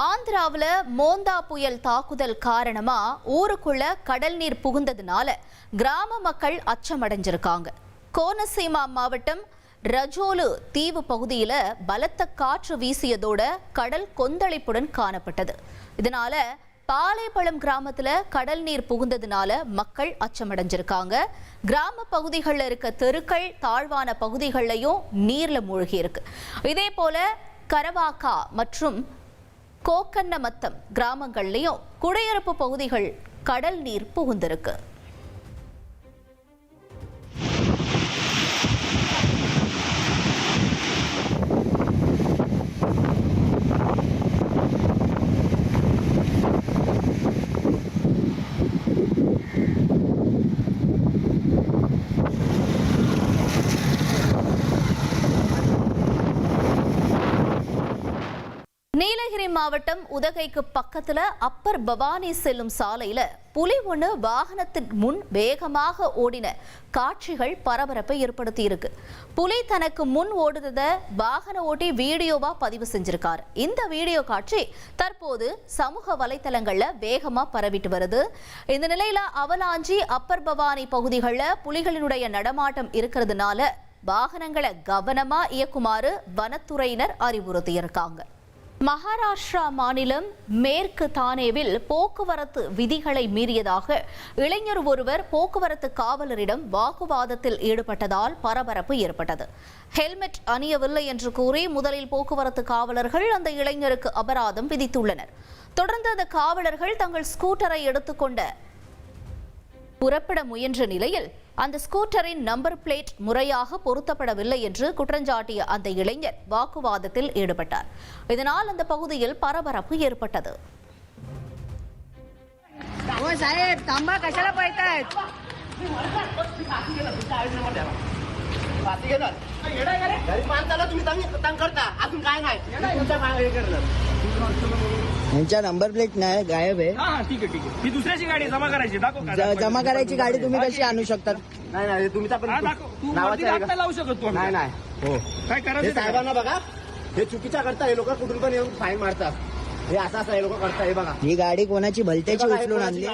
ஆந்திராவுல மோந்தா புயல் தாக்குதல் காரணமா ஊருக்குள்ள கடல் நீர் புகுந்ததுனால கிராம மக்கள் அச்சமடைஞ்சிருக்காங்க. கோனசீமா மாவட்டம் ரஜோலு தீவு பகுதியில பலத்த காற்று வீசியதோட கடல் கொந்தளிப்புடன் காணப்பட்டது. இதனால பாலேப்பழம் கிராமத்துல கடல் நீர் புகுந்ததுனால மக்கள் அச்சமடைஞ்சிருக்காங்க. கிராம பகுதிகளில் இருக்க தெருக்கள் தாழ்வான பகுதிகளையும் நீர்ல மூழ்கி இருக்கு. இதே போல கரவாக்கா மற்றும் கோக்கன்னமத்தம் கிராமங்கள்லயும் குடியிருப்பு பகுதிகள் கடல் நீர் புகுந்திருக்கு. நீலகிரி மாவட்டம் உதகைக்கு பக்கத்துல அப்பர் பவானி செல்லும் சாலையில புலி ஒண்ணு வாகனத்தின் முன் வேகமாக ஓடின காட்சிகள் பரபரப்பை ஏற்படுத்தி இருக்கு. புலி தனக்கு முன் ஓடுறத வாகன ஓட்டி வீடியோவா பதிவு செஞ்சிருக்காரு. இந்த வீடியோ காட்சி தற்போது சமூக வலைதளங்கள்ல வேகமா பரவிட்டு வருது. இந்த நிலையில அவலாஞ்சி அப்பர் பவானி பகுதிகளில் புலிகளினுடைய நடமாட்டம் இருக்கிறதுனால வாகனங்களை கவனமா இயக்குமாறு வனத்துறையினர் அறிவுறுத்தியிருக்காங்க. மகாராஷ்டிரா மாநிலம் மேற்கு தானேவில் போக்குவரத்து விதிகளை மீறியதாக இளைஞர் ஒருவர் போக்குவரத்து காவலரிடம் வாக்குவாதத்தில் ஈடுபட்டதால் பரபரப்பு ஏற்பட்டது. ஹெல்மெட் அணியவில்லை என்று கூறி முதலில் போக்குவரத்து காவலர்கள் அந்த இளைஞருக்கு அபராதம் விதித்துள்ளனர். தொடர்ந்து அந்த காவலர்கள் தங்கள் ஸ்கூட்டரை எடுத்துக்கொண்ட புறப்பட முயன்ற நிலையில் அந்த ஸ்கூட்டரின் நம்பர் பிளேட் முறையாக பொருத்தப்படவில்லை என்று குற்றஞ்சாட்டிய அந்த இளைஞர் வாக்குவாதத்தில் ஈடுபட்டார். இதனால் அந்த பகுதியில் பரபரப்பு ஏற்பட்டது. नंबर प्लेट नाही गायब आहे. ठीक आहे ही दुसऱ्याची गाडी जमा करायची जमा करायची गाडी तुम्ही कशी आणू शकतात? नाही तुमचा पण नावाचा लावू शकतो. नाही हो काय करायचं साहेबांना बघा, हे चुकीच्या करता. हे लोक कुठून पण येऊन फाईन मारतात. हे असं हे लोक करतात. हे बघा ही गाडी कोणाची भलत्याची उचलून आणली.